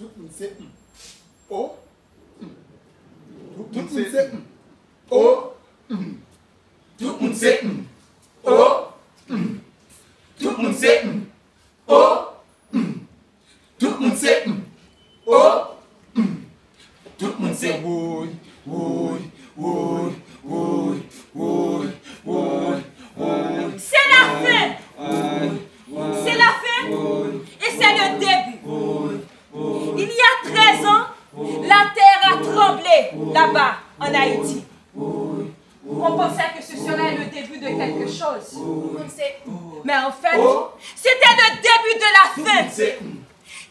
Tout le monde sait. Oh. Tout le monde sait. Oh. Tout le monde sait. Oh. Tout le monde sait. Oh. Tout le monde sait. Oh. Tout le monde sait. Oui, oui, oui, oui, oui, oui, oui. C'est la fin. C'est la fin. Et c'est le début. Il y a 13 ans, la terre a tremblé là-bas, en Haïti. On pensait que ce serait le début de quelque chose. Mais en fait, c'était le début de la fin.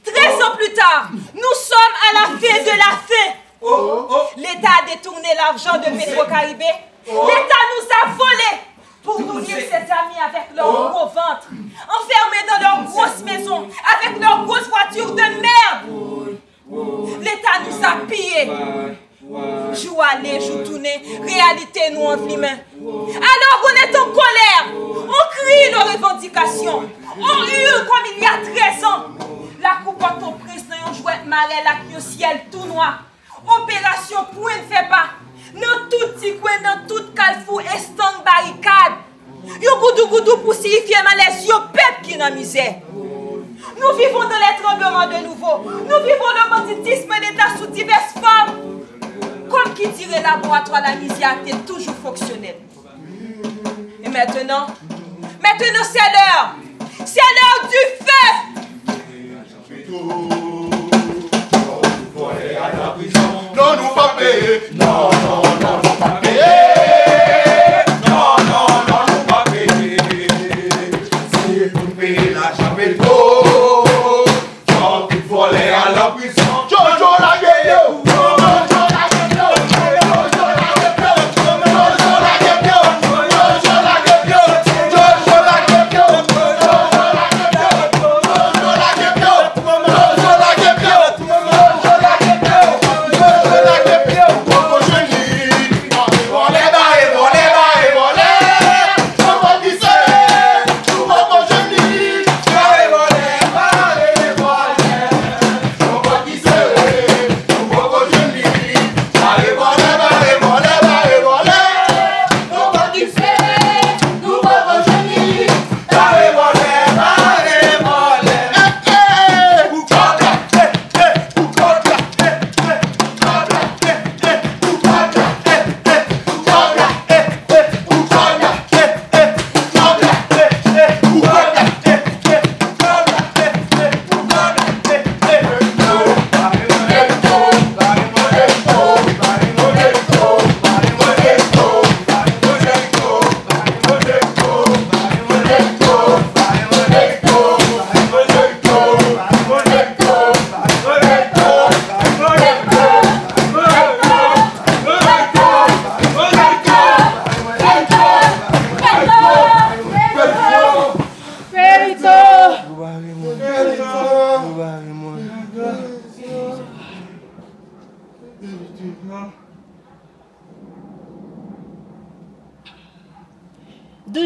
13 ans plus tard, nous sommes à la fin de la fin. L'État a détourné l'argent de Petro-Caribé. L'État nous a volé pour nourrir ses amis avec leurs gros ventres, enfermés dans leurs grosses maisons, avec leurs grosses voitures de merde. L'État nous a pillés. Jour aller, jour tourner, réalité nous enflamme. Alors on est en colère, on crie nos revendications, on hurle comme il y a 13 ans. La coupe entreprise dans un jouet marais là qui au ciel tout noir. Opération point ne fait pas. Dans tout petit coin, dans tout calfou, instant barricade. Yo goudou pour signifier malaise, yo peuple qui n'a misère. Nous vivons dans les tremblements de nouveau. Nous vivons le banditisme d'État sous diverses formes. Comme qui dirait laboratoire, la misère est toujours fonctionnelle. Et maintenant c'est l'heure. C'est l'heure du feu. Non, nous pas payer. Non, non, non, nous pas payer. Non, non, non, nous pas payer. C'est pour payer la chapelle d'eau. Quand tu volais à la prison. Jojo la gueule.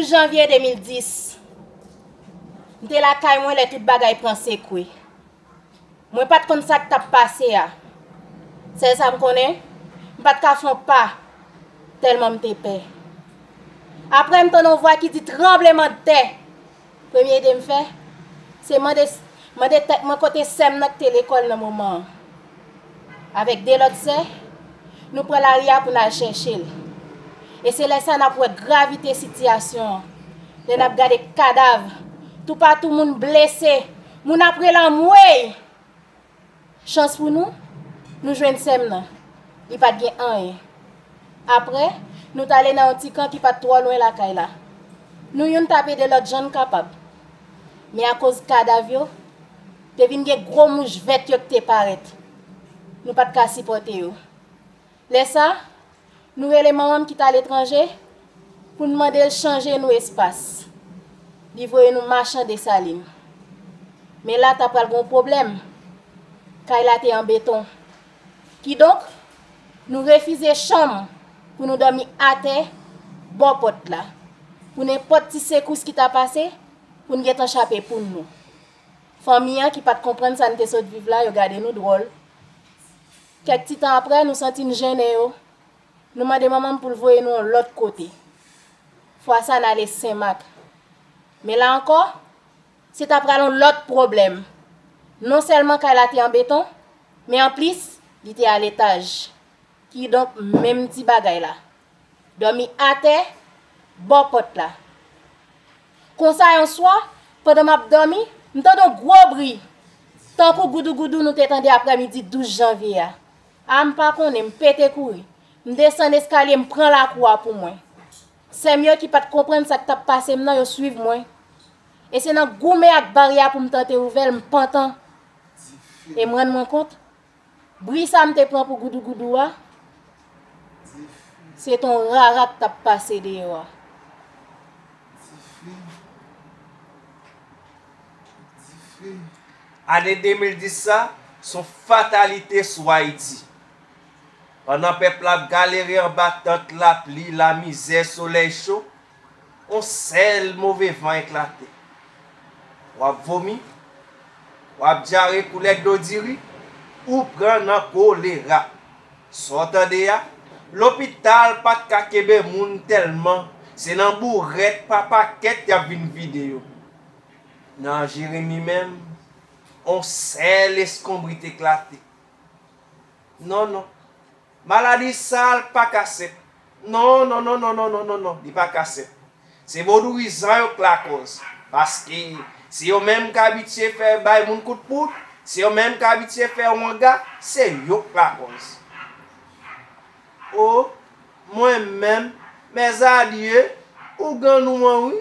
Janvier 2010, je suis là quand les toutes bagailles prend secoué. Moi pas de comme ça que t'a passé là. C'est ça me connaît. Pas de faire pas tellement me paix. Après me ton voix qui dit tremblement de terre. Premier de me fait c'est mon côté sem dans l'école dans moment. Avec des autres c'est nous prenons la ria pour la chercher. Et c'est là ça n'a pour gravité situation. Nous avons gardé cadavres, tout partout monde blessé, moun après la mouille. Chance pour nous jouons sem il pas de rien. Après, nous allons dans un petit camp qui pas trop loin la caille là. Nous yon tapé de l'autre gens capable. Mais à cause cadavre, te vinn gen gros mouche vête yo te paraît. Nous pas de supporter yo. Laisse ça, nous les mamans qui est à l'étranger pour demander de changer nos espaces. Livrer nous marchand de saline. Mais là t'as pas le bon problème. Car il a été en béton. Qui donc nous refuser chambre pour nous dormir à terre bon porte là. Pour n'importe petit secousse qui t'a passé pour nous échapper pour nous. famille qui pas comprendre ça nous te saute vivre là, yo garder nous drôle. Quelques petits temps après, nous sentons gênés yo. Nous demandons maman pour le voir nous de l'autre côté. Fois ça n'a les Saint-Marc. Mais là encore, c'est après l'autre problème. Non seulement qu'elle a été en béton, mais en plus, il était à l'étage. Qui donc même petit bagay là. Dormi à terre, bon pote là. Comme ça un soir, pendant m'a dormi, m'entend un gros bruit. Tant que goudou nous t'étendait après-midi 12 janvier. Ah m'pas connait m'pété courir. M'descend l'escalier, m'prend la cour pour moi. C'est mieux qui pas comprendre ça que t'a passé maintenant yo suivre moi. Et c'est dans goumé ak barrière pour me tenter ouvert m'pantan. Et me rendre compte bruit ça m'te prend pour goudou a. C'est ton rara que t'a passé dehors. Année 2010 ça, son fatalité sur Haïti. Pendant que le peuple a galéré en battant la pluie, la misère, le soleil chaud, on sait le mauvais vent éclaté. On a vomi, on a diarrhée coulée d'odiri, ou prendre un choléra. Sortant de là, l'hôpital pas de kakebe moun tellement, c'est dans bourrette papa quête y a une vidéo. Dans Jérémie même, on sait l'escombrite éclaté. Non. Maladie sale, pas cassé. Non, il pas cassé. C'est vaudouisant qui la cause. Parce que si vous même qui habitué faire bail moun coup de poudre, si vous même qui habitué faire manga, c'est yo qui la cause. Oh, moi-même, mes adieux, ou ganou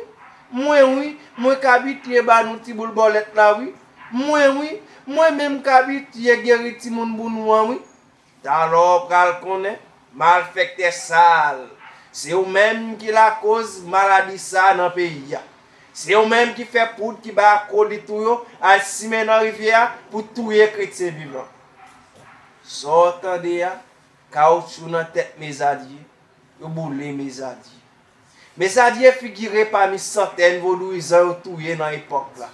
oui, moi qui habitué ba nou ti boule bolette là oui. Moi même qui habitué guéri ti moun bounouan oui. Alors, pral connaît, malfecté sale. C'est vous-même qui la cause maladie ça dans le pays. C'est vous-même qui fait poudre qui bat coller tout yo, à simer dans la rivière pour tuer chrétien vivant. Sortant de là, caoutchouc dans tête mes adieux, yo boule mes adieux. Mes adieux figurent parmi centaines vaudouisants tués dans l'époque là.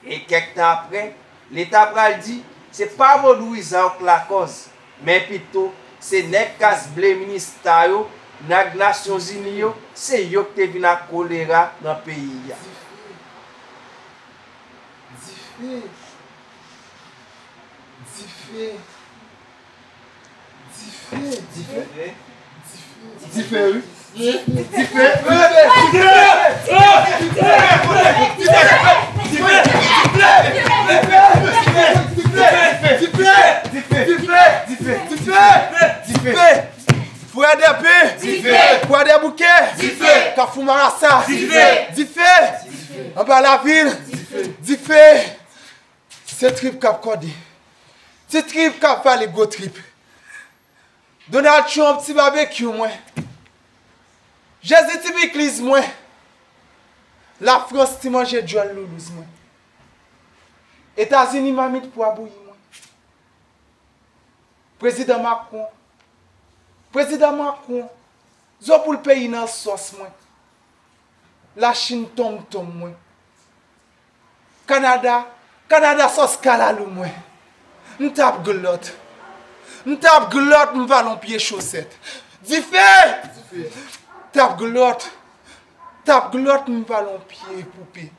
Et quelques temps après, l'État pral dit, c'est pas vaudouisant qui la cause. Mais plutôt, c'est les casse-blé ministériaux, les Nations Unies, c'est eux qui viennent à choléra dans le pays. Fouet de paix, fouet de bouquet, Kafou Marassa, Diffé, en bas la ville, Diffé, c'est trip cap codé, c'est trip cap fait les go trip. Donald Trump, petit barbecue, moi. Jésus, petit église, moi. La France, petit manger John Loulouse, moi. États-Unis, mamite pour abouiller, moi. Président Macron, zo pour le pays dans sauce, moi. La Chine tombe, moi. Canada sauce kalalou, moi. M'tape glotte, m'valon pied chaussette. Diffé! Tape glotte, m'valon pied poupée.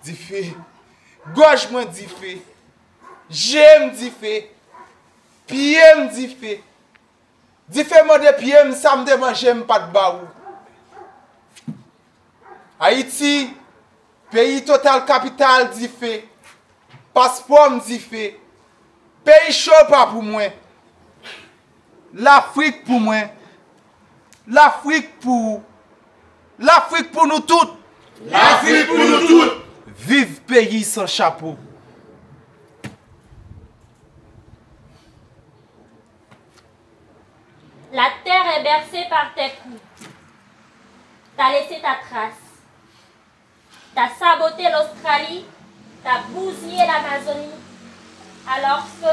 Diffé. Gauche, moi, diffé. J'aime diffé. Pied, diffé. Diffé, moi, de pied, ça me démange, j'aime pas de baou. Haïti, pays total capital, diffé. Passeport, diffé. Pays chaud pas pour moi. L'Afrique pour moi. L'Afrique pour nous toutes. L'Afrique pour nous toutes. Vive pays sans chapeau. La terre est bercée par tes coups. T'as laissé ta trace. T'as saboté l'Australie. T'as bousillé l'Amazonie. Alors que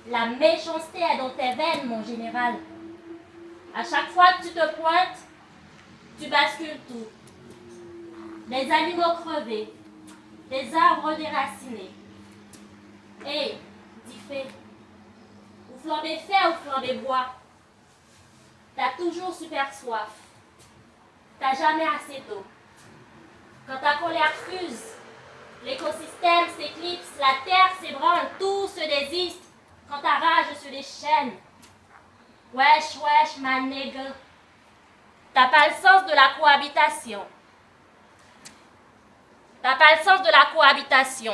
la méchanceté est dans tes veines, mon général. À chaque fois que tu te pointes, tu bascules tout. Des animaux crevés, des arbres déracinés. Hey, dit fait, ou flambé fer ou flambé bois, t'as toujours super soif, t'as jamais assez d'eau. Quand ta colère fuse, l'écosystème s'éclipse, la terre s'ébranle, tout se désiste quand ta rage se déchaîne. Wesh, wesh, ma nègre, t'as pas le sens de la cohabitation. T'as pas le sens de la cohabitation.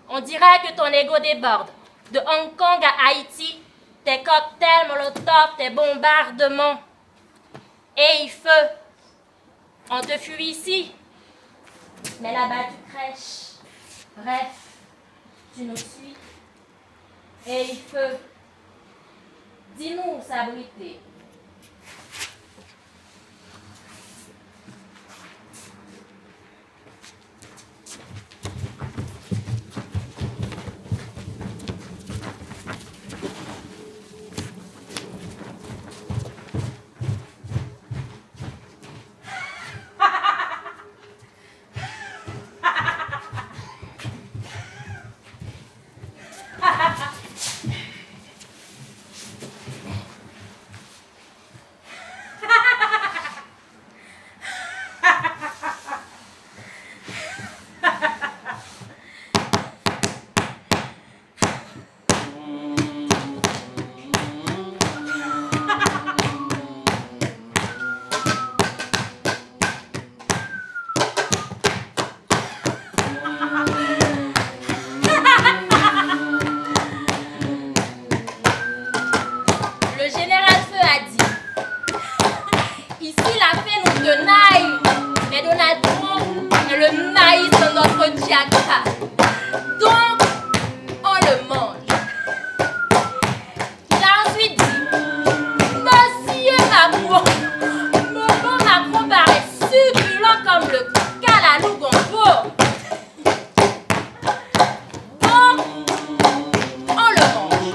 On dirait que ton ego déborde. De Hong Kong à Haïti, tes cocktails Molotov, tes bombardements. Et feu, on te fuit ici. Mais là-bas tu crèches. Bref, tu nous suis. Et feu, dis-nous où s'abriter. Donc, on le mange. Il a ensuite dit, Monsieur Macron, Maman Macron paraît succulent comme le calalou gombo. Donc, on le mange.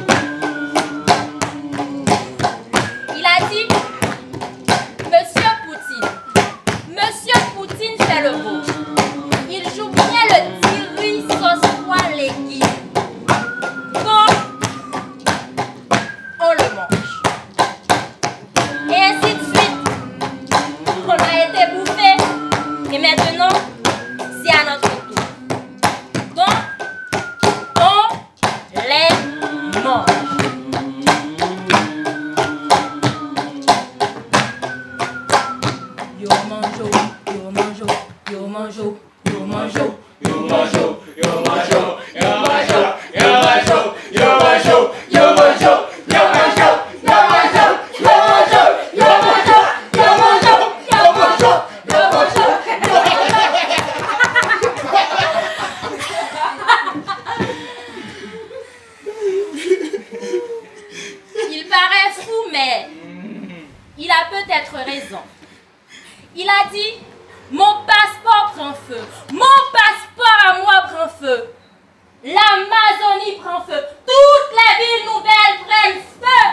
Il a dit, Monsieur Poutine fait le beau. Il joue bien le tiri sauce poil légumes. Donc, on le mange. Et ainsi de suite. On a été bouffé. Et maintenant, c'est à notre tour. Donc, on les mange. Yo manjo, yo manjo, yo manjo. Yo manjo, yo manjo, yo manjo, yo manjo, yo manjo, yo manjo, yo manjo, yo manjo, yo manjo, yo manjo, yo manjo, yo manjo, yo manjo, yo manjo. Il paraît fou, mais il a peut-être raison. Il a dit, mon passeport prend feu. Mon passeport à moi prend feu. L'Amazonie prend feu. Toutes les villes nouvelles prennent feu.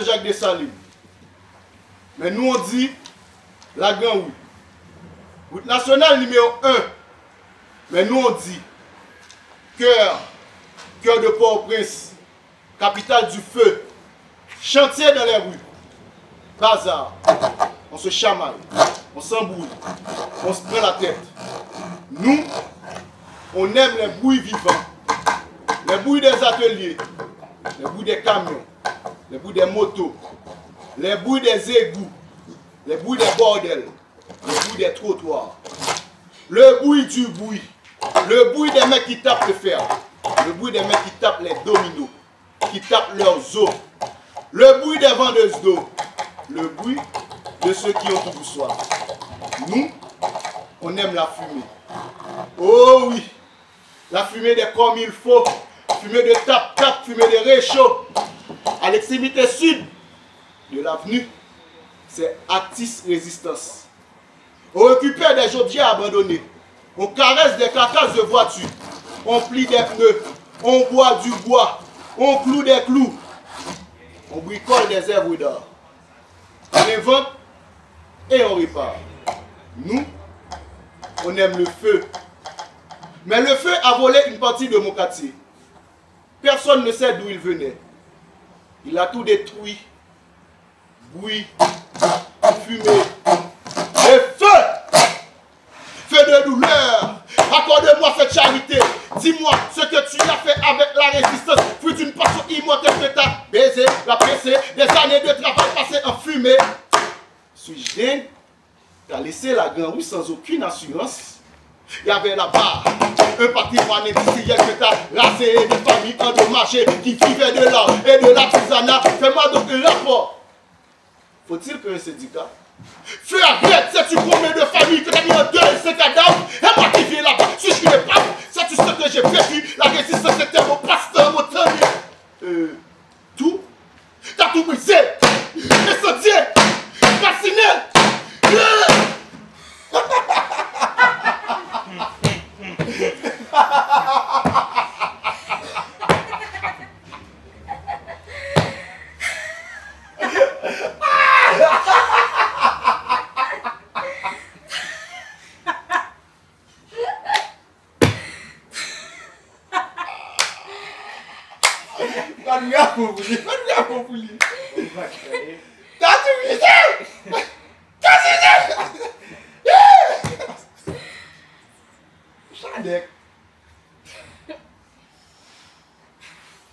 Jean-Jacques Dessalines. Mais nous, on dit la Grande Route. Route nationale numéro 1. Mais nous, on dit cœur de Port-au-Prince, capitale du feu, chantier dans les rues, bazar. On se chamaille, on s'embrouille, on se prend la tête. Nous, on aime les bruits vivants, les bruits des ateliers, les bruits des camions, les bruits des motos, les bruits des égouts, les bruits des bordels, les bruits des trottoirs, le bruit du bruit, le bruit des mecs qui tapent le fer, le bruit des mecs qui tapent les dominos, qui tapent leurs os, le bruit des vendeuses d'eau, le bruit de ceux qui ont toujours soif. Nous, on aime la fumée. Oh oui, la fumée des comme il faut, fumée de tap-tap, fumée de réchaud. À l'extrémité sud de l'avenue, c'est Actis Résistance. On récupère des objets abandonnés, on caresse des carcasses de voitures, on plie des pneus, on boit du bois, on cloue des clous, on bricole des œuvres d'art. On invente et on répare. Nous, on aime le feu. Mais le feu a volé une partie de mon quartier. Personne ne sait d'où il venait. Il a tout détruit. Bruit, fumée et feu. Feu de douleur. Accorde-moi cette charité. Dis-moi ce que tu as fait avec la résistance. Fut une passion immortelle que t'as baisé, la pressé, des années de travail passées en fumée. Suis-je dingue? T'as laissé la Grande Rue sans aucune assurance. Il y avait là-bas un patrimoine industriel que t'as rasé, des familles endommagées qui vivaient de l'art et de l'artisanat. Fais-moi donc un rapport. Faut-il qu'un syndicat? Feu à grette, sais-tu combien de familles que t'as mis en deuil ces cadavres? Et moi qui viens là-bas, suis-je une épave? Sais-tu ce que j'ai vécu? La résistance était mon pasteur, mon temps. Tout? T'as tout brisé, incendié, fasciné.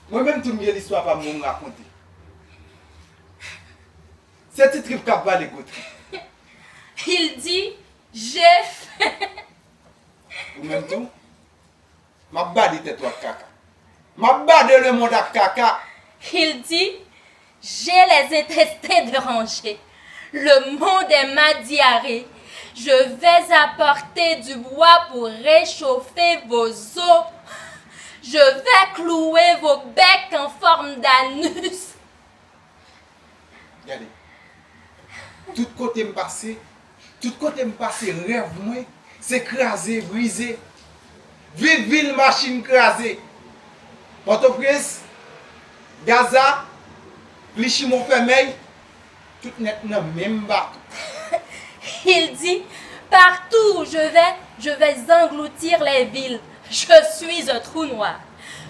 Moi-même, tout le l'histoire pas me raconter. C'est un trip qui va les gouttes. Il dit, j'ai fait. Vous-même tout, ma bade tête toi caca. Ma bade le monde à caca. Il dit, j'ai les intestins dérangés. Le monde est ma diarrhée. Je vais apporter du bois pour réchauffer vos os. Je vais clouer vos becs en forme d'anus. Regardez. Tout côté me passer, rêve moi, c'est craser, briser. Vive ville machine crasée. Port-au-Prince, Gaza, Clichy-mon Fermeil, tout net dans le même bateau. Il dit, partout où je vais engloutir les villes. Je suis un trou noir.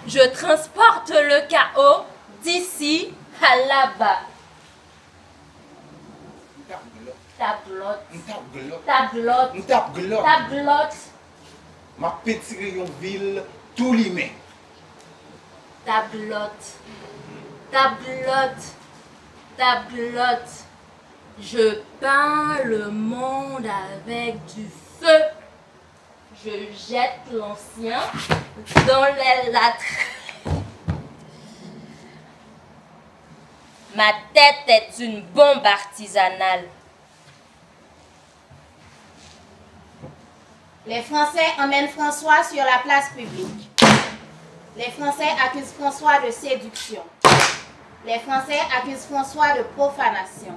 Je transporte le chaos d'ici à là-bas. Ta glotte. Ma petite rayon ville, tout l'imé. Ta glotte. Je peins le monde avec du feu. Je jette l'ancien dans les latrines. Ma tête est une bombe artisanale. Les Français emmènent François sur la place publique. Les Français accusent François de séduction. Les Français accusent François de profanation.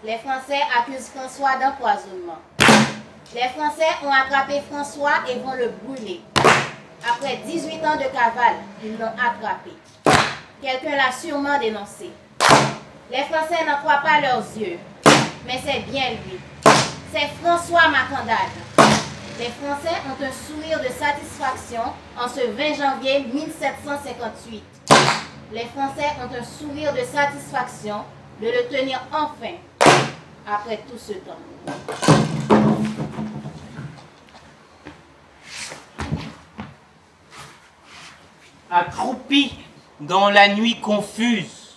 Les Français accusent François d'empoisonnement. Les Français ont attrapé François et vont le brûler. Après 18 ans de cavale, ils l'ont attrapé. Quelqu'un l'a sûrement dénoncé. Les Français n'en croient pas leurs yeux, mais c'est bien lui. C'est François Macandal. Les Français ont un sourire de satisfaction en ce 20 janvier 1758. Les Français ont un sourire de satisfaction de le tenir enfin, après tout ce temps. Accroupi dans la nuit confuse,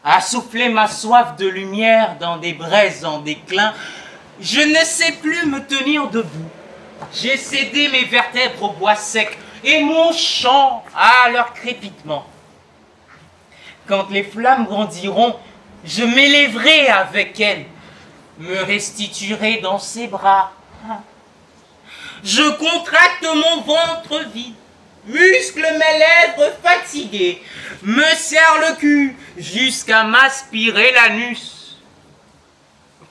à souffler ma soif de lumière dans des braises en déclin, je ne sais plus me tenir debout. J'ai cédé mes vertèbres au bois sec et mon chant à leur crépitement. Quand les flammes grandiront, je m'élèverai avec elles, me restituerai dans ses bras. Je contracte mon ventre vide, muscle mes lèvres fatiguées, me serre le cul jusqu'à m'aspirer l'anus.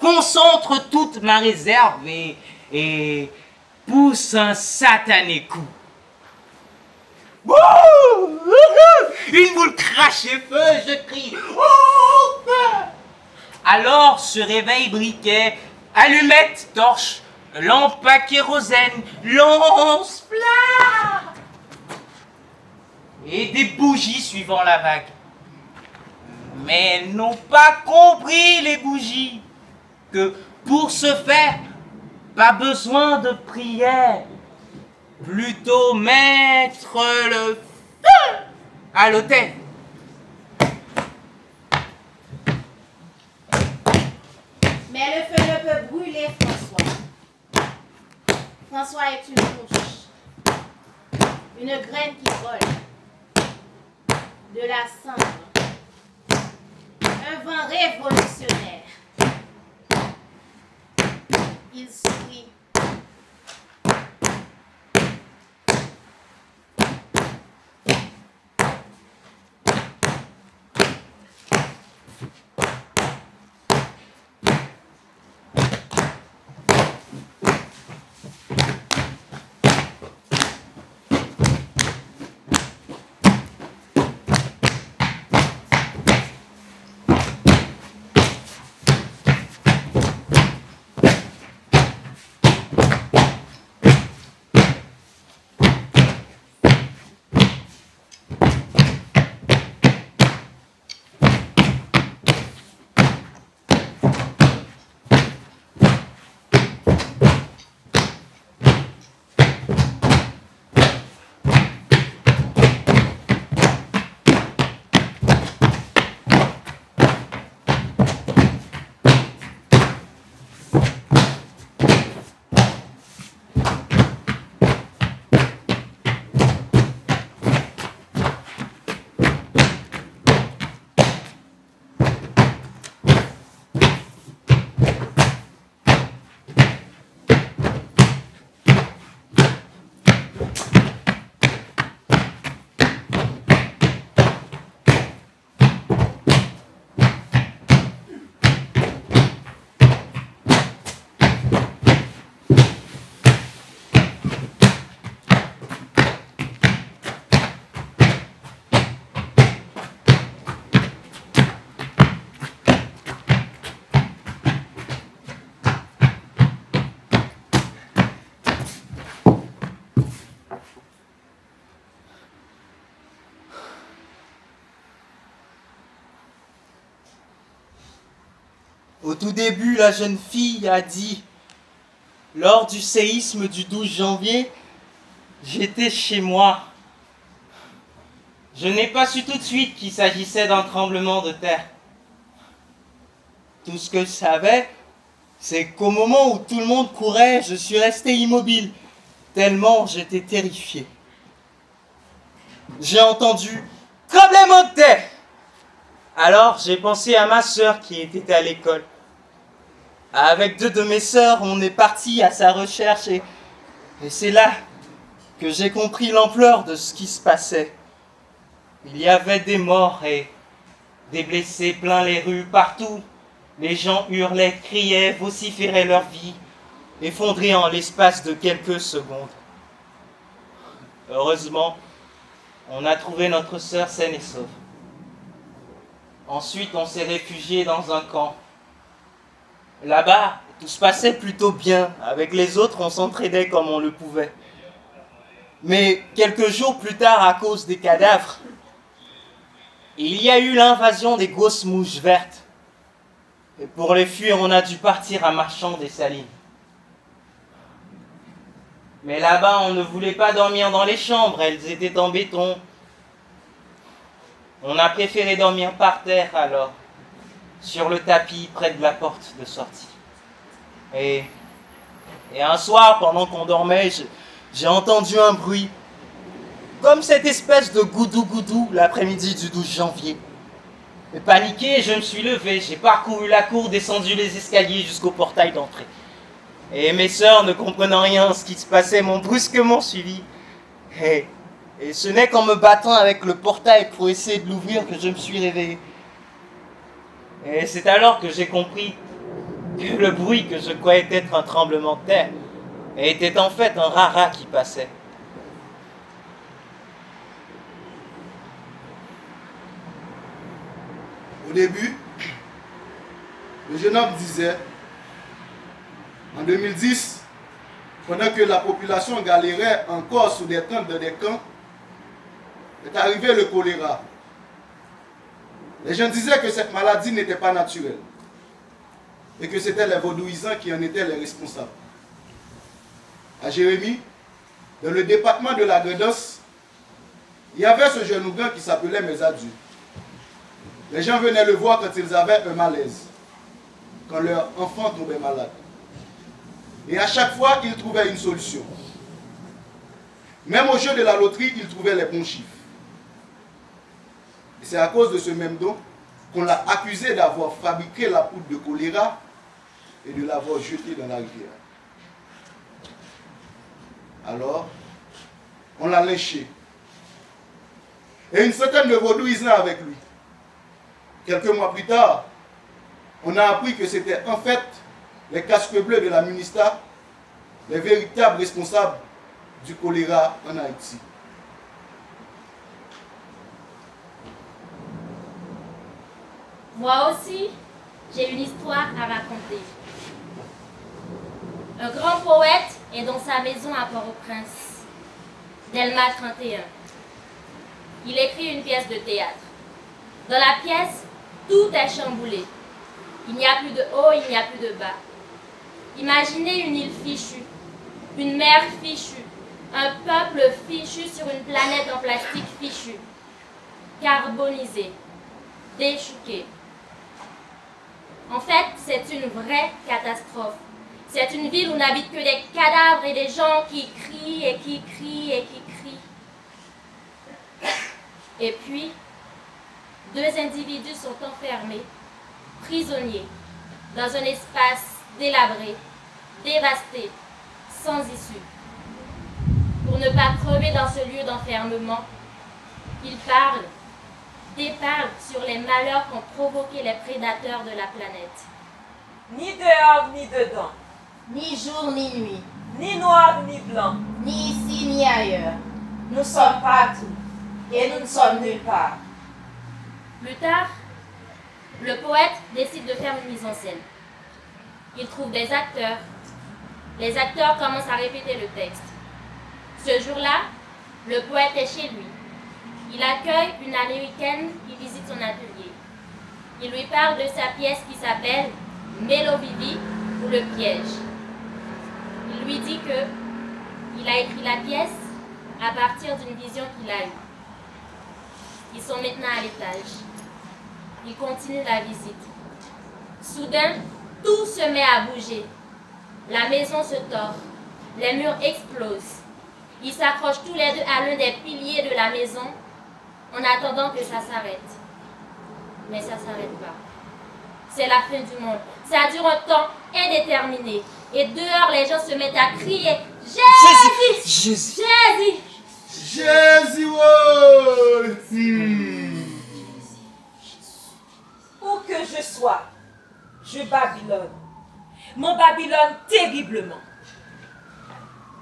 Concentre toute ma réserve et pousse un satané coup. Wouh! Une boule crache et feu, je crie. Oh, feu! Alors se réveille briquet, allumette, torche, lampe à kérosène, lance-flamme et des bougies suivant la vague. Mais elles n'ont pas compris, les bougies, que pour ce faire, pas besoin de prière, plutôt mettre le feu à l'autel. Mais le feu ne peut brûler François. François est une mouche, une graine qui vole, de la cendre, un vent révolutionnaire. Il sourit. Au tout début, la jeune fille a dit, lors du séisme du 12 janvier, j'étais chez moi. Je n'ai pas su tout de suite qu'il s'agissait d'un tremblement de terre. Tout ce que je savais, c'est qu'au moment où tout le monde courait, je suis resté immobile, tellement j'étais terrifié. J'ai entendu « tremblement de terre !» Alors j'ai pensé à ma sœur qui était à l'école. Avec 2 de mes sœurs, on est parti à sa recherche et c'est là que j'ai compris l'ampleur de ce qui se passait. Il y avait des morts et des blessés plein les rues, partout. Les gens hurlaient, criaient, vociféraient leur vie, effondrés en l'espace de quelques secondes. Heureusement, on a trouvé notre sœur saine et sauve. Ensuite, on s'est réfugié dans un camp. Là-bas, tout se passait plutôt bien. Avec les autres, on s'entraidait comme on le pouvait. Mais quelques jours plus tard, à cause des cadavres, il y a eu l'invasion des grosses mouches vertes. Et pour les fuir, on a dû partir à Marchand des Salines. Mais là-bas, on ne voulait pas dormir dans les chambres, elles étaient en béton. On a préféré dormir par terre alors, sur le tapis près de la porte de sortie. Et un soir, pendant qu'on dormait, j'ai entendu un bruit, comme cette espèce de goudou-goudou l'après-midi du 12 janvier. Et paniqué, je me suis levé, j'ai parcouru la cour, descendu les escaliers jusqu'au portail d'entrée. Et mes sœurs, ne comprenant rien à ce qui se passait, m'ont brusquement suivi. Et ce n'est qu'en me battant avec le portail pour essayer de l'ouvrir que je me suis réveillé. Et c'est alors que j'ai compris que le bruit que je croyais être un tremblement de terre était en fait un rara qui passait. Au début, le jeune homme disait, en 2010, pendant que la population galérait encore sous des tentes dans des camps, est arrivé le choléra. Les gens disaient que cette maladie n'était pas naturelle et que c'était les vaudouisants qui en étaient les responsables. À Jérémie, dans le département de la Gredos, il y avait ce jeune Ougan qui s'appelait Mézadieu. Les gens venaient le voir quand ils avaient un malaise, quand leur enfant tombait malade. Et à chaque fois, ils trouvaient une solution. Même au jeu de la loterie, ils trouvaient les bons chiffres. Et c'est à cause de ce même don qu'on l'a accusé d'avoir fabriqué la poudre de choléra et de l'avoir jetée dans la rivière. Alors, on l'a lynché. Et une centaine de vaudouisants avec lui. Quelques mois plus tard, on a appris que c'était en fait les casques bleus de la MINUSTAH, les véritables responsables du choléra en Haïti. Moi aussi, j'ai une histoire à raconter. Un grand poète est dans sa maison à Port-au-Prince, Delma 31. Il écrit une pièce de théâtre. Dans la pièce, tout est chamboulé. Il n'y a plus de haut, il n'y a plus de bas. Imaginez une île fichue, une mer fichue, un peuple fichu sur une planète en plastique fichu, carbonisé, déchouqué. En fait, c'est une vraie catastrophe. C'est une ville où n'habitent que des cadavres et des gens qui crient et qui crient et qui crient. Et puis, 2 individus sont enfermés, prisonniers, dans un espace délabré, dévasté, sans issue. Pour ne pas crever dans ce lieu d'enfermement, ils parlent, déparlent sur les malheurs qu'ont provoqués les prédateurs de la planète. Ni dehors, ni dedans. Ni jour ni nuit, Ni noir, ni blanc. ni ici ni ailleurs. Nous sommes partout et nous ne sommes nulle part. Plus tard, le poète décide de faire une mise en scène. Il trouve des acteurs. Les acteurs commencent à répéter le texte. Ce jour-là, le poète est chez lui. Il accueille une Américaine qui visite son atelier. Il lui parle de sa pièce qui s'appelle Mélovivi ou le piège. Il lui dit que il a écrit la pièce à partir d'une vision qu'il a eue. Ils sont maintenant à l'étage. Ils continuent la visite. Soudain, tout se met à bouger. La maison se tord. Les murs explosent. Ils s'accrochent tous les deux à l'un des piliers de la maison en attendant que ça s'arrête. Mais ça ne s'arrête pas. C'est la fin du monde. Ça dure un temps indéterminé. Et dehors, les gens se mettent à crier « Jésus! Jésus! Jésus! Jésus! Où que je sois, je babylone. Mon babylone terriblement.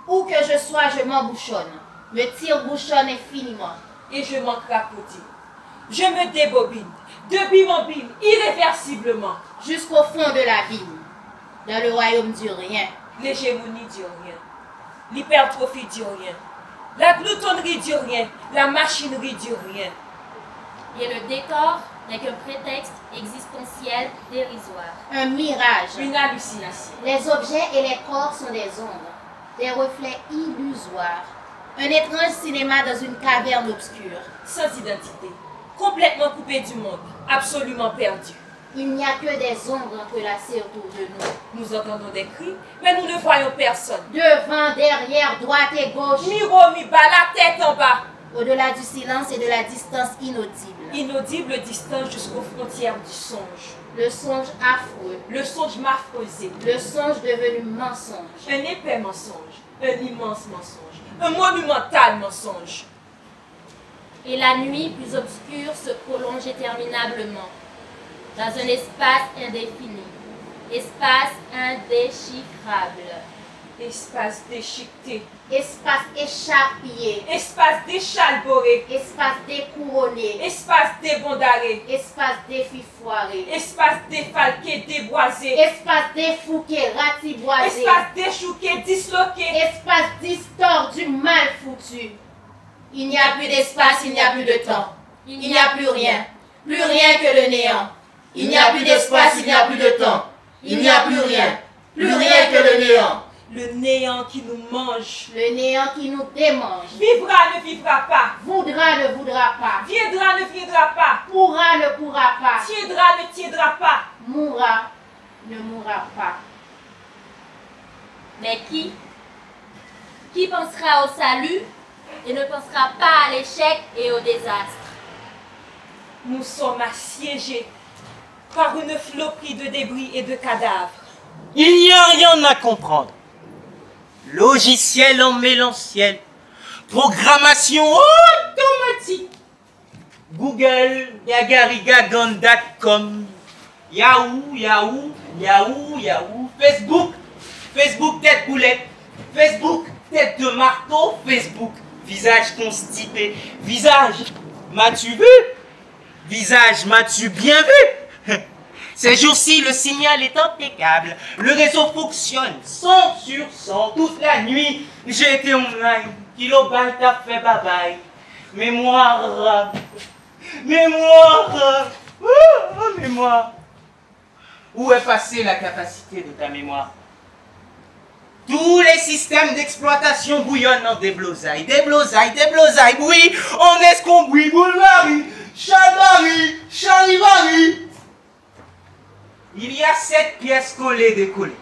Où que je sois, je m'embouchonne. Le tire-bouchonne infiniment. Et je m'en crapotis. Je me débobine, de bim en bim, irréversiblement. Jusqu'au fond de l'abîme, dans le royaume du rien. L'hégémonie du rien, l'hypertrophie du rien, la gloutonnerie du rien, la machinerie du rien. Et le décor n'est qu'un prétexte existentiel dérisoire. Un mirage. Une hallucination. Les objets et les corps sont des ombres, des reflets illusoires. Un étrange cinéma dans une caverne obscure. Sans identité, complètement coupé du monde, absolument perdu. Il n'y a que des ombres entrelacées autour de nous. Nous entendons des cris, mais nous ne voyons personne. Devant, derrière, droite et gauche. Mi-haut, mi-bas, la tête en bas. Au-delà du silence et de la distance inaudible. Inaudible distance jusqu'aux frontières du songe. Le songe affreux. Le songe m'affreusé. Le songe devenu mensonge. Un épais mensonge. Un immense mensonge. Un monumental mensonge. Et la nuit plus obscure se prolonge interminablement, dans un espace indéfini, espace indéchiffrable. Espace déchiqueté. Espace écharpillé. Espace déchalboré. Espace découronné. Espace débondaré. Espace défifoiré. Espace défalqué, déboisé. Espace défouqué, ratiboisé. Espace déchouqué, disloqué. Espace distordu, mal foutu. Il n'y a plus d'espace, il n'y a plus de temps. Il n'y a plus rien. Plus rien que le néant. Il n'y a plus d'espace, il n'y a plus de temps. Il n'y a plus rien. Plus rien que le néant. Le néant qui nous mange. Le néant qui nous démange. Vivra ne vivra pas. Voudra ne voudra pas. Viendra ne viendra pas. Pourra ne pourra pas. Tiendra ne tiendra pas. Mourra ne mourra pas. Mais qui pensera au salut et ne pensera pas à l'échec et au désastre? Nous sommes assiégés par une flopée de débris et de cadavres. Il n'y a rien à comprendre. Logiciel emmêlanciel, programmation automatique. Google, yagarigagon.com, Yahoo, Yahoo, Yahoo, Yahoo, Facebook, Facebook tête boulette, Facebook tête de marteau, Facebook visage constipé, visage m'as-tu vu? Visage m'as-tu bien vu? Ces jours-ci, le signal est impeccable. Le réseau fonctionne 100 sur 100 toute la nuit. J'ai été online. Kilobyte a fait bye-bye. Mémoire. Mémoire. Mémoire. Où est passée la capacité de ta mémoire? Tous les systèmes d'exploitation bouillonnent en déblosailles. Déblosailles, déblosailles. Oui, on escombrit, boulevard, Chalbari, Charivari. Il y a 7 pièces collées, décollées.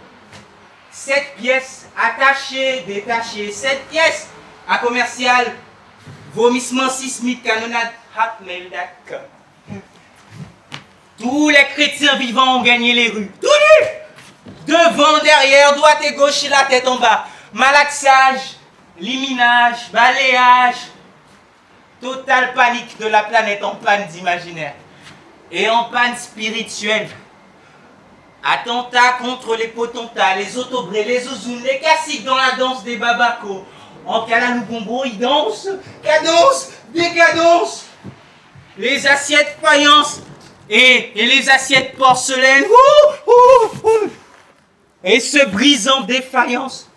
7 pièces attachées, détachées. 7 pièces à commercial. Vomissement sismique, canonnade, hotmail.com. Tous les chrétiens vivants ont gagné les rues. Tout nus! Devant, derrière, droite et gauche et la tête en bas. Malaxage, liminage, balayage. Totale panique de la planète en panne d'imaginaire. Et en panne spirituelle. Attentats contre les potentats, les autobrés, les ouzounes, les caciques dans la danse des babacos. En Kalalougongo, ils dansent, cadence, décadence. Les assiettes faïence et les assiettes porcelaine. Et se brisant défaillance.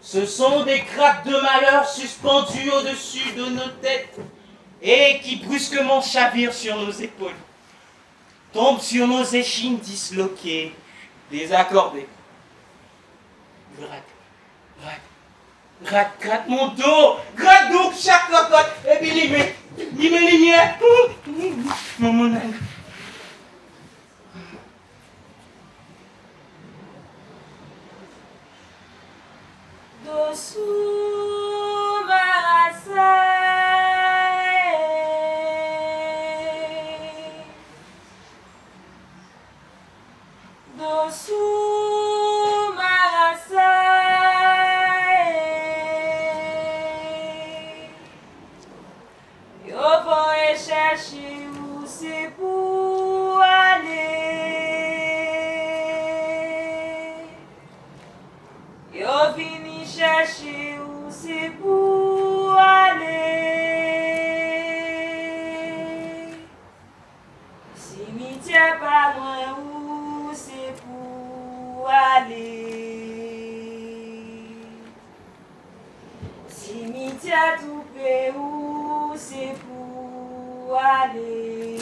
Ce sont des crapes de malheur suspendues au-dessus de nos têtes et qui brusquement chavirent sur nos épaules. Tombent sur nos échines disloquées, désaccordées. Gratte mon dos, gratte donc chaque cocotte, et puis limé, mon âme. Dessous ma Dessous ma yo voy chercher où c'est pour aller. Yo vini chercher où c'est pour aller. Cimetière pas loin où c'est pour aller. Cimetière tout près où c'est pour aller.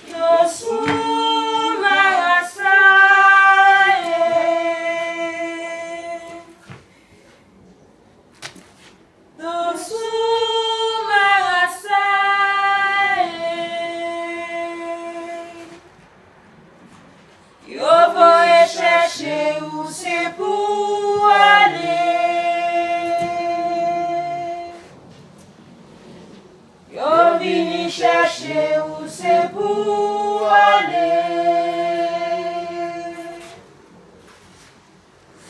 Yo sou chercher où c'est pour aller. Yo vini chercher où c'est pour aller.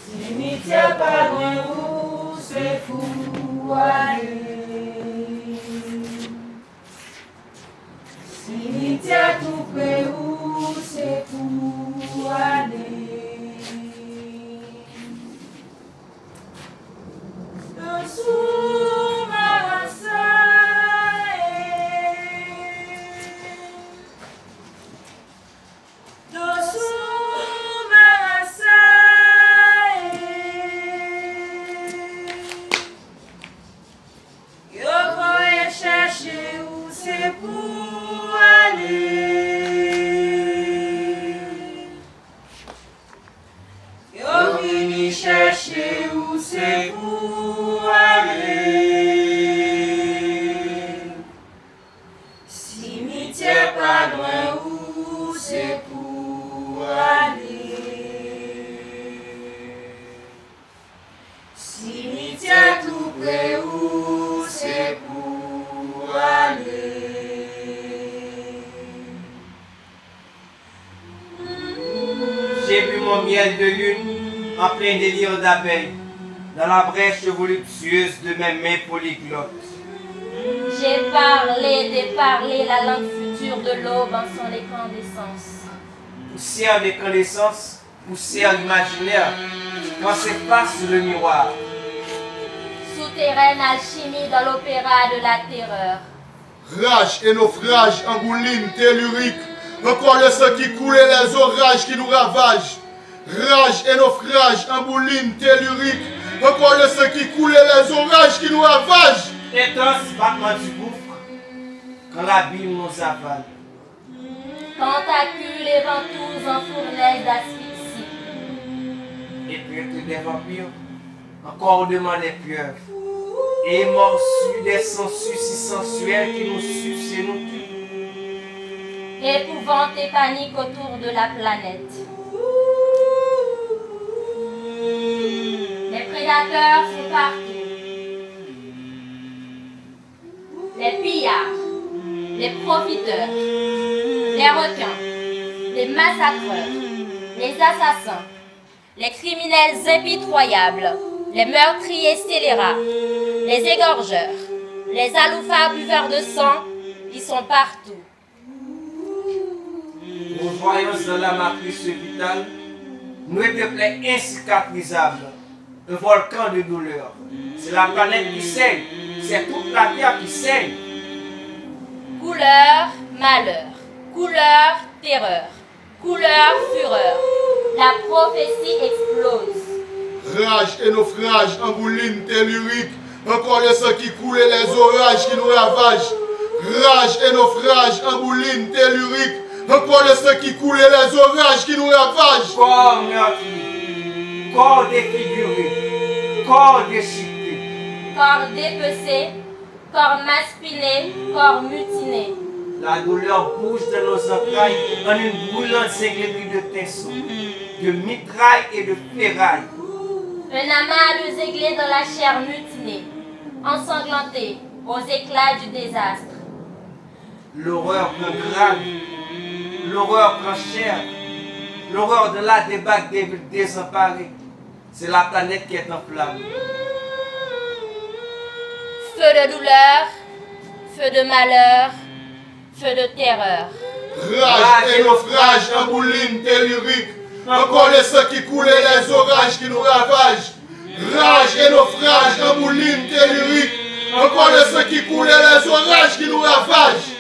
Cimetière pas loin où c'est pour aller. Cimetière tout près où c'est pour aller. Chercher où c'est pour aller. Yo vini chercher où c'est pour aller. Cimetière pas loin où c'est pour aller. Cimetière tout près où c'est pour aller. J'ai bu mon miel de lune en plein délire d'abeilles, dans la brèche voluptueuse de mes mains polyglottes. J'ai déparlé la langue future de l'aube en son incandescence. Poussière d'incandescence, poussière imaginaire, quand s'efface le miroir. Souterraine alchimie dans l'opéra de la terreur. Rage et naufrage, engouline, tellurique. Encore le sang qui coule et les orages qui nous ravagent. Rage et naufrage, embouline, tellurique. Encore le sang qui coule et les orages qui nous ravagent. Intense battement du gouffre, quand l'abîme nous avale. Tentacules et ventouses en fournaise d'asphyxie. Et puis des vampires, encordement des pieuvres. Et morçus des sangsues si sensuels qui nous sucent et nous tuent. Épouvante et panique autour de la planète. Les prédateurs sont partout. Les pillards, les profiteurs, les requins, les massacreurs, les assassins, les criminels impitoyables, les meurtriers scélérats, les égorgeurs, les aloufards buveurs de sang, ils sont partout. Voyance dans la matrice vitale, nous de plaies incicatrisables, un volcan de douleur. C'est la planète qui saigne, c'est toute la terre qui saigne. Couleur, malheur, couleur, terreur, couleur, fureur. La prophétie explose. Rage et naufrage, engouline, tellurique. Encore le sang qui coule et les orages qui nous ravagent. Rage et naufrage, engouline, tellurique. Encore le sang qui coule et les orages qui nous ravagent. Corps meurtri, corps défiguré, corps déchiqueté. Corps dépecé, corps maspiné, corps mutiné. La douleur bouge de nos entrailles en une brûlante singlerie de pinceaux, de mitraille et de ferraille. Un amas de zéglés dans la chair mutinée, ensanglantée aux éclats du désastre. L'horreur prend grave, l'horreur prend chair, l'horreur de la débâcle des villes désemparées. C'est la planète qui est en flamme. Feu de douleur, feu de malheur, feu de terreur. Rage et naufrage, engouline, tellurique. Encore le sang qui coule et les orages qui nous ravagent. Rage et naufrage, engouline, tellurique. Encore le feu qui coule et les orages qui nous ravagent.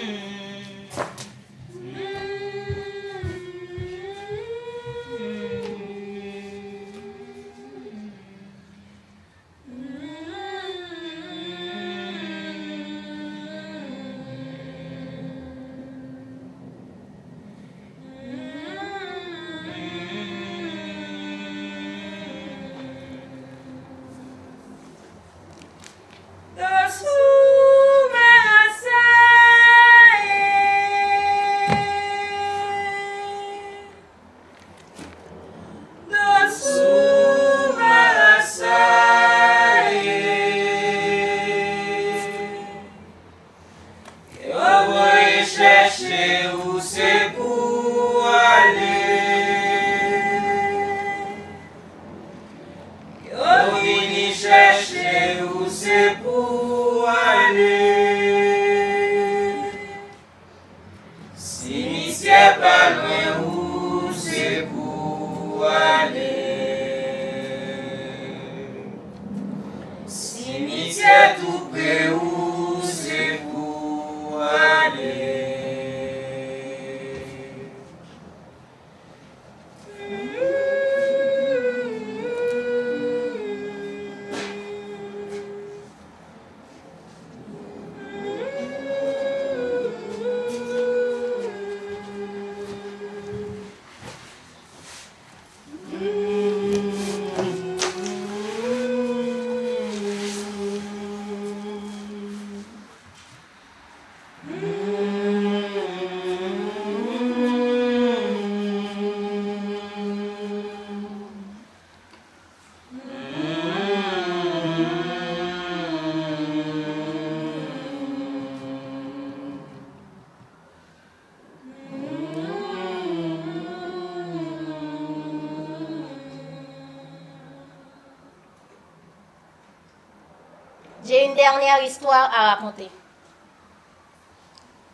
J'ai une dernière histoire à raconter.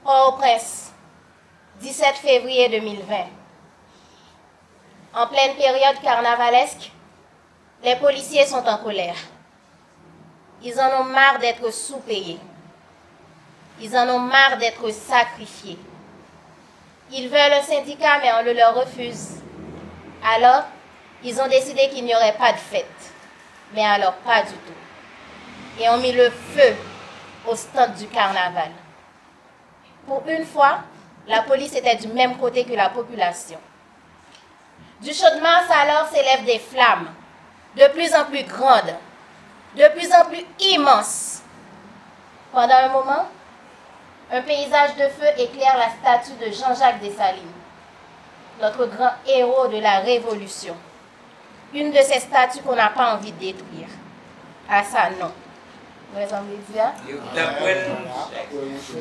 Port-au-Prince, 17 février 2020. En pleine période carnavalesque, les policiers sont en colère. Ils en ont marre d'être sous-payés. Ils en ont marre d'être sacrifiés. Ils veulent un syndicat, mais on le leur refuse. Alors, ils ont décidé qu'il n'y aurait pas de fête. Mais alors, pas du tout. Et ont mis le feu au stand du carnaval. Pour une fois, la police était du même côté que la population. Du champ de Mars alors s'élèvent des flammes, de plus en plus grandes, de plus en plus immenses. Pendant un moment, un paysage de feu éclaire la statue de Jean-Jacques Dessalines, notre grand héros de la Révolution. Une de ces statues qu'on n'a pas envie de détruire. À ça, non.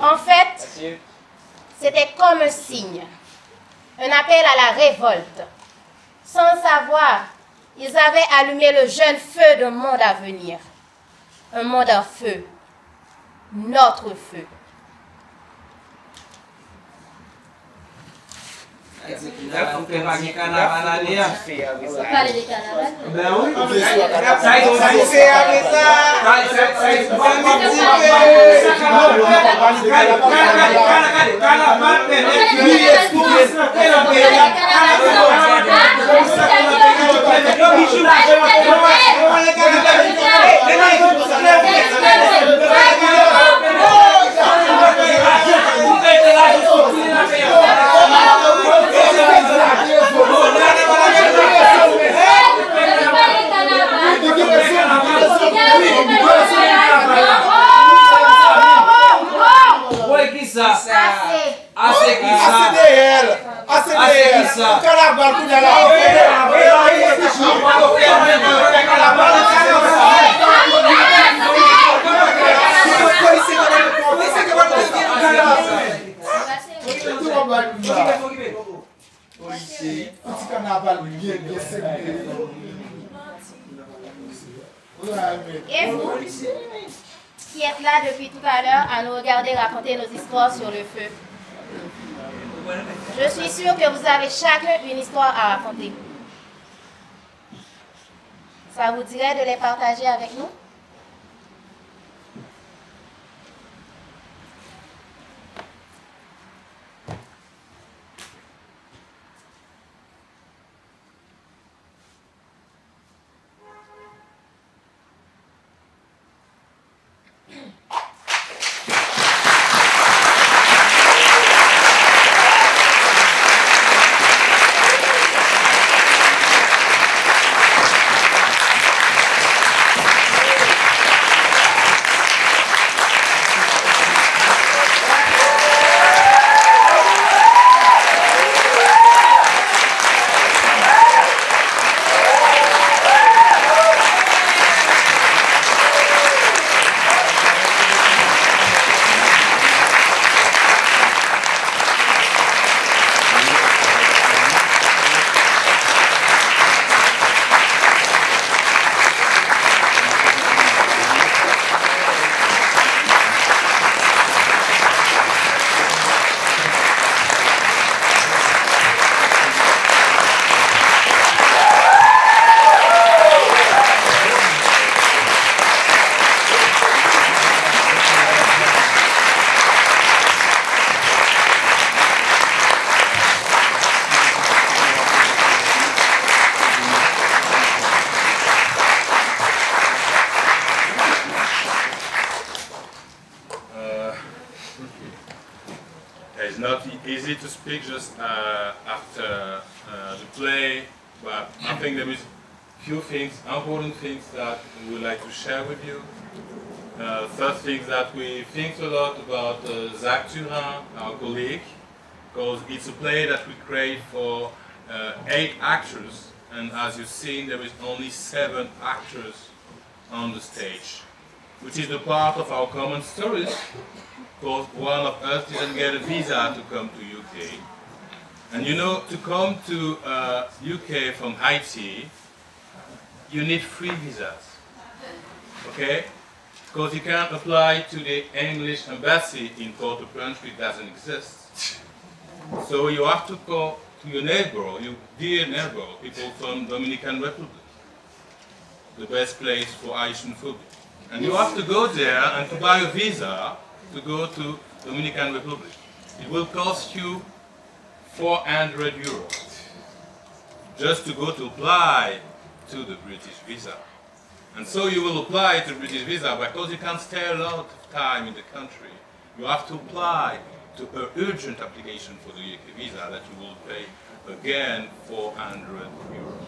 En fait, c'était comme un signe, un appel à la révolte. Sans le savoir, ils avaient allumé le jeune feu d'un monde à venir. Un monde en feu, notre feu. Il faut que pas de carnaval à l'air. Vous parlez de carnaval? Ben oui. Et vous, qui êtes là depuis tout à l'heure à nous regarder raconter nos histoires sur le feu, je suis sûre que vous avez chacun une histoire à raconter. Ça vous dirait de les partager avec nous? It's not easy to speak just after the play, but I think there is few things, important things that we would like to share with you. First thing is that we think a lot about Jacques Turin, our colleague, because it's a play that we create for 8 actors, and as you've seen, there is only 7 actors on the stage, which is the part of our common stories, because one of us didn't get a visa to come to UK. And you know, to come to UK from Haiti, you need 3 visas, okay? Because you can't apply to the English embassy in Port-au-Prince, which doesn't exist. So you have to go to your neighbor, your dear neighbor, people from Dominican Republic, the best place for Haitian food. And you have to go there and to buy a visa to go to Dominican Republic. It will cost you 400 euros just to go to apply to the British visa. And so you will apply to the British visa because you can't stay a lot of time in the country. You have to apply to an urgent application for the UK visa that you will pay again 400 euros.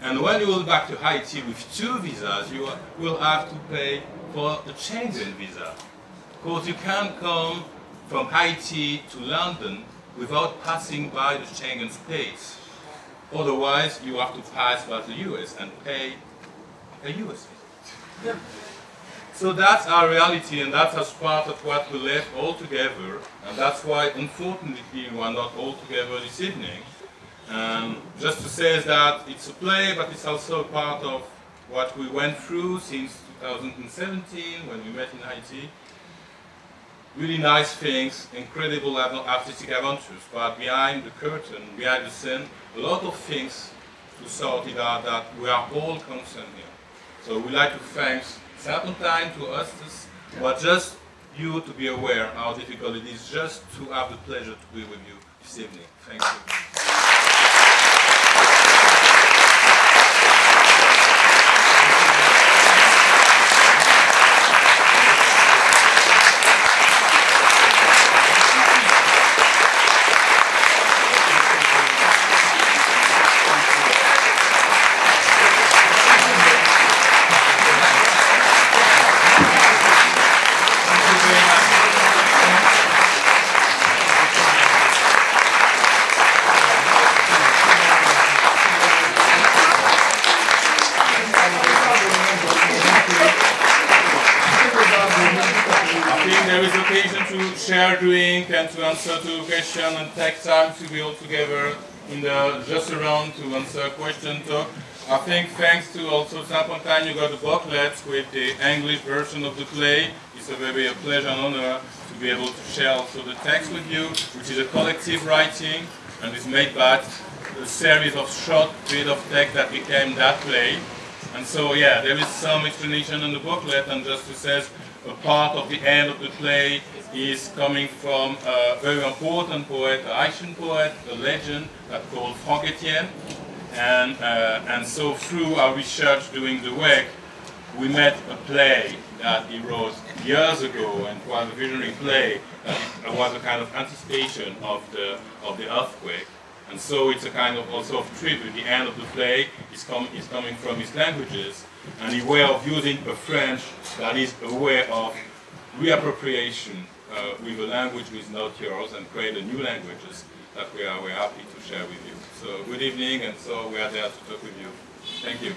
And when you will back to Haiti with 2 visas, you will have to pay for the Schengen visa. Because you can't come from Haiti to London without passing by the Schengen states. Otherwise, you have to pass by the US and pay a US visit. So that's our reality, and that's as part of what we left all together, and that's why, unfortunately, we are not all together this evening. Just to say that it's a play, but it's also a part of what we went through since 2017 when we met in Haiti. Really nice things, incredible artistic adventures, but behind the curtain, behind the scene, a lot of things to sort it out that we are all concerned here. So we'd like to thank Serpentine, to us, but just you to be aware how difficult it is just to have the pleasure to be with you this evening. Thank you. Share drink and to answer to questions and take time to be all together in the just around to answer question talk. I think thanks to also Serpentine you got the booklets with the English version of the play. It's a very pleasure and honor to be able to share also the text with you, which is a collective writing and is made by a series of short bit of text that became that play. And so yeah, there is some explanation in the booklet, and just to say a part of the end of the play is coming from a very important poet, a Haitian poet, a legend that's called Franck Etienne. And so through our research doing the work, we met a play that he wrote years ago, and it was a visionary play that was a kind of anticipation of the earthquake. And so it's a kind of also of tribute. The end of the play is coming from his languages, and a way of using a French that is a way of reappropriation with a language which is not yours, and create a new languages that we're happy to share with you. So good evening, and so we are there to talk with you. Thank you.